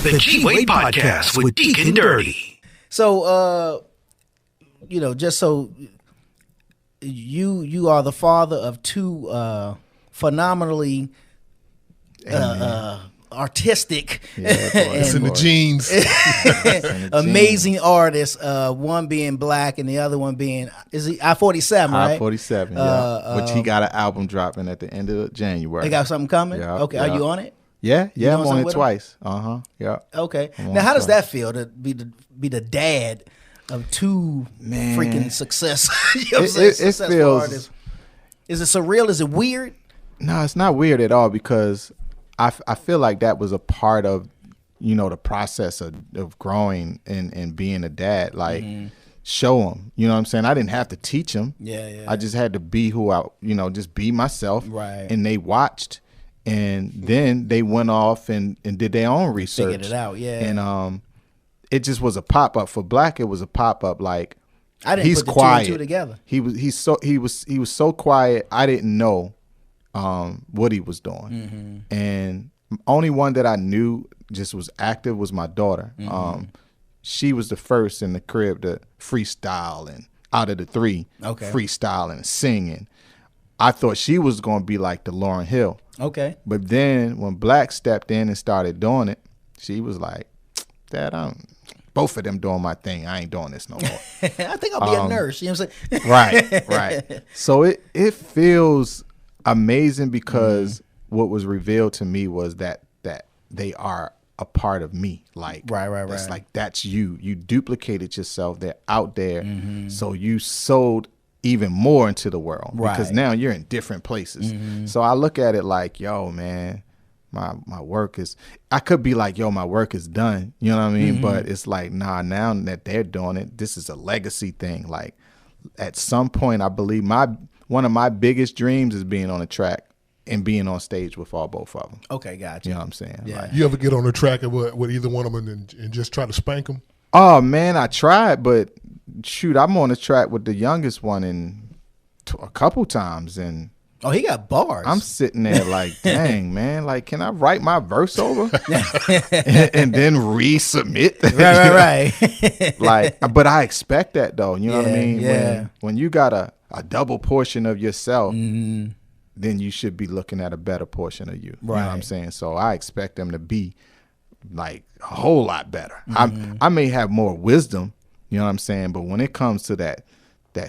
The G-Wade Podcast with Deacon Dirty. So, just so you are the father of two phenomenally artistic, it's in the genes, amazing artists. One being black and the other one being i47, right? i47, yeah. Which he got an album dropping at the end of January. They got something coming. Yeah, okay, yeah. Are you on it? Yeah, I'm on it twice. Yeah. Okay. I'm now, how does that feel to be the dad of two freaking success? It feels. Artists? Is it surreal? Is it weird? No, it's not weird at all because I feel like that was a part of the process of growing and being a dad. Like show them, you know what I'm saying? I didn't have to teach them. Yeah. I just had to be who I, just be myself. Right. And they watched. And then they went off and did their own research. Figured it out, yeah. And it just was a pop up for Black. It was a pop up like I didn't he's put the quiet. two and two together. He was so quiet. I didn't know what he was doing. And only one that I knew just was active was my daughter. She was the first in the crib to freestyle, and out of the three, freestyling and singing. I thought she was going to be like the Lauryn Hill. Okay. But then when Black stepped in and started doing it, she was like, Dad, both of them doing my thing. I ain't doing this no more. I think I'll be a nurse. You know what I'm saying? Right. So it feels amazing because what was revealed to me was that they are a part of me. Like, right. It's like, that's you. You duplicated yourself. They're out there. So you sold even more into the world because now you're in different places. So I look at it like, yo, man, my work is, I could be like, yo, my work is done. You know what I mean? But it's like, nah, now that they're doing it, this is a legacy thing. Like at some point, I believe one of my biggest dreams is being on a track and being on stage with both of them. Okay, gotcha. You know what I'm saying? Yeah. Like, you ever get on the track with either one of them and just try to spank them? Oh man, I tried, but shoot, I'm on the track with the youngest one a couple times, and he got bars. I'm sitting there like, dang man, like can I write my verse over and then resubmit? Right. Like, but I expect that though. You know what I mean? Yeah. When you got a double portion of yourself, then you should be looking at a better portion of you. Right. You know what I'm saying? So I expect them to be like a whole lot better. I may have more wisdom, you know what I'm saying? But when it comes to that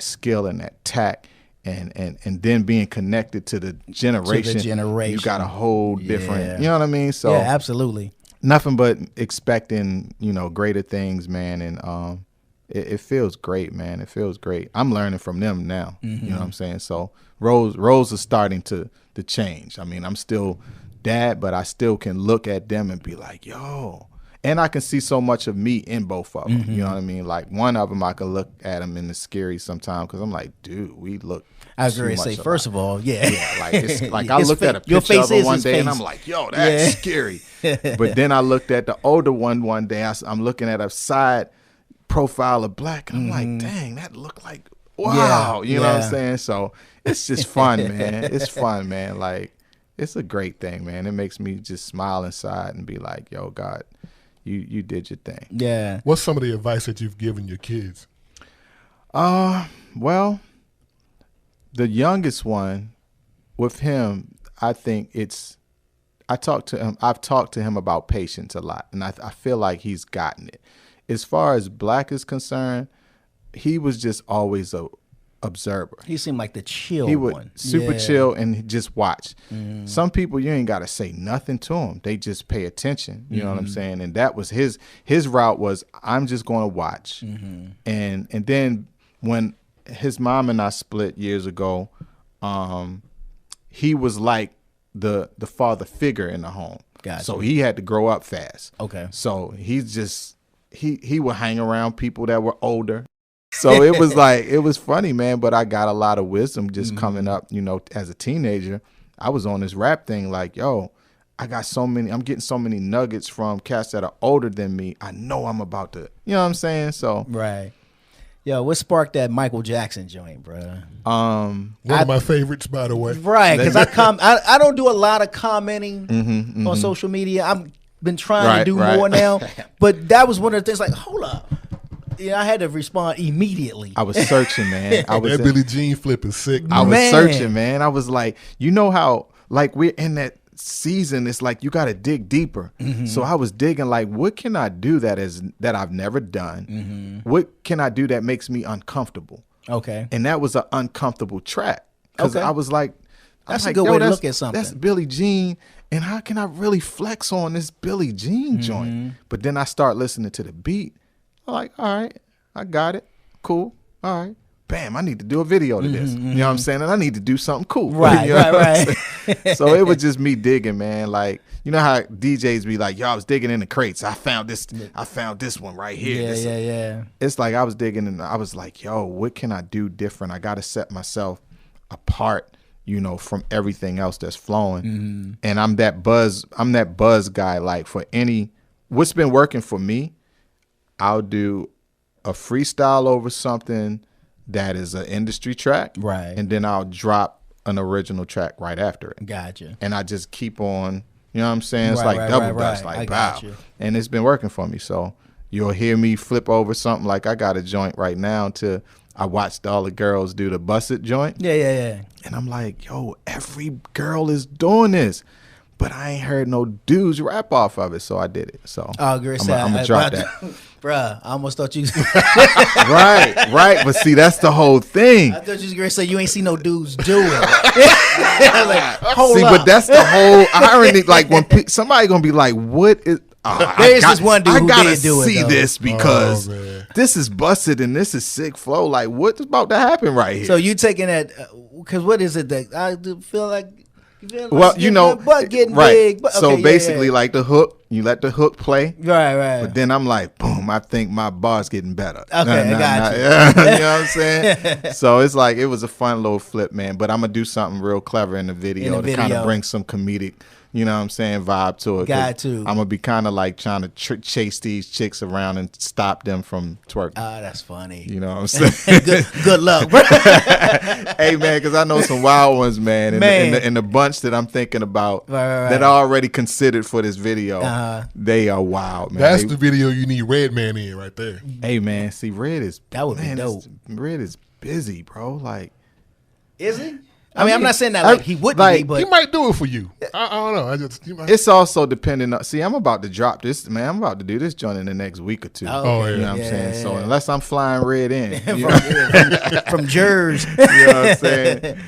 skill and that tact and then being connected to the generation, you got a whole different, you know what I mean? So yeah, absolutely. Nothing but expecting, greater things, man. And it feels great, man. It feels great. I'm learning from them now. You know what I'm saying? So roles are starting to change. I mean, I'm still dad, but I still can look at them and be like, yo. And I can see so much of me in both of them. You know what I mean? Like one of them, I could look at them in the scary sometimes because I'm like, dude, we look. I was going to say, first of all, yeah, like it's like I looked at a picture of him one day and I'm like, yo, that's scary. But then I looked at the older one day. I'm looking at a side profile of Black, and I'm like, dang, that looked like wow. You know what I'm saying? So it's just fun, man. It's fun, man. Like it's a great thing, man. It makes me just smile inside and be like, yo, God. You did your thing. Yeah. What's some of the advice that you've given your kids? Well, the youngest one, with him, I think I've talked to him about patience a lot, and I feel like he's gotten it. As far as Black is concerned, he was just always a observer. He seemed like the chill he would one. super chill and just watch. Some people, you ain't got to say nothing to them. They just pay attention. You know what I'm saying? And that was his route was, I'm just going to watch. And then when his mom and I split years ago, he was like the father figure in the home. Gotcha. So he had to grow up fast. Okay. So he's just, he would hang around people that were older. So it was like, it was funny, man, but I got a lot of wisdom just coming up, as a teenager. I was on this rap thing like, yo, I'm getting so many nuggets from cats that are older than me. I know I'm about to, you know what I'm saying? So. Right. Yo, what sparked that Michael Jackson joint, bro? One of my favorites, by the way. Right, because I don't do a lot of commenting on social media. been trying to do more now. But that was one of the things. Like, hold up. Yeah, I had to respond immediately. I was searching, man. That Billie Jean flip is sick. I was searching, man. I was like, you know how like we're in that season, it's like you got to dig deeper. So I was digging like, what can I do that I've never done? What can I do that makes me uncomfortable? Okay. And that was an uncomfortable track. Because I was like, that's a good way to look at something. That's Billie Jean. And how can I really flex on this Billie Jean joint? But then I start listening to the beat. I'm like, all right, I got it. Cool. All right. Bam, I need to do a video to this. You know what I'm saying? And I need to do something cool. Right, you know right. So it was just me digging, man. Like, you know how DJs be like, yo, I was digging in the crates. I found this one right here. Yeah. It's like I was digging and I was like, yo, what can I do different? I got to set myself apart, you know, from everything else that's flowing. And I'm that buzz guy. Like what's been working for me, I'll do a freestyle over something that is an industry track. Right. And then I'll drop an original track right after it. Gotcha. And I just keep on, you know what I'm saying? It's like double dutch, like bow. And it's been working for me. So you'll hear me flip over something. Like I got a joint right now I watched all the girls do the Bust It joint. Yeah. And I'm like, yo, every girl is doing this. But I ain't heard no dudes rap off of it, so I did it. So I'm gonna drop that. Bruh, I almost thought you right. But see, that's the whole thing. I thought you was gonna say you ain't seen no dudes do it. I was like, hold up. But that's the whole irony. Like when somebody gonna be like, what is there's this one dude who gotta did do it, see though. this because this is busted and this is sick flow. Like what's about to happen right here? So you taking that because what is it that I feel like well, you know, butt getting right. big. But, so basically, like the hook, you let the hook play. Right. But then I'm like, boom, I think my bar's getting better. Okay, I got you. You know what I'm saying? So it's like, it was a fun little flip, man. But I'm going to do something real clever in the video to kind of bring some comedic, you know what I'm saying, vibe to it. Got to. I'm going to be kind of like trying to chase these chicks around and stop them from twerking. Oh, that's funny. You know what I'm saying? good luck, bro. Hey, man, because I know some wild ones, man. And the bunch that I'm thinking about that are already considered for this video, they are wild, man. That's the video you need Redman in right there. Hey, man, see, Red is... That would be dope. Red is busy, bro. Like... Is he? I mean, I'm not saying that like he wouldn't be, but he might do it for you. I don't know. It's also dependent on. See, I'm about to drop this, man. I'm about to do this joint in the next week or two. Oh, you know what I'm saying? So unless I'm flying Red in from Jersey, you know what I'm saying?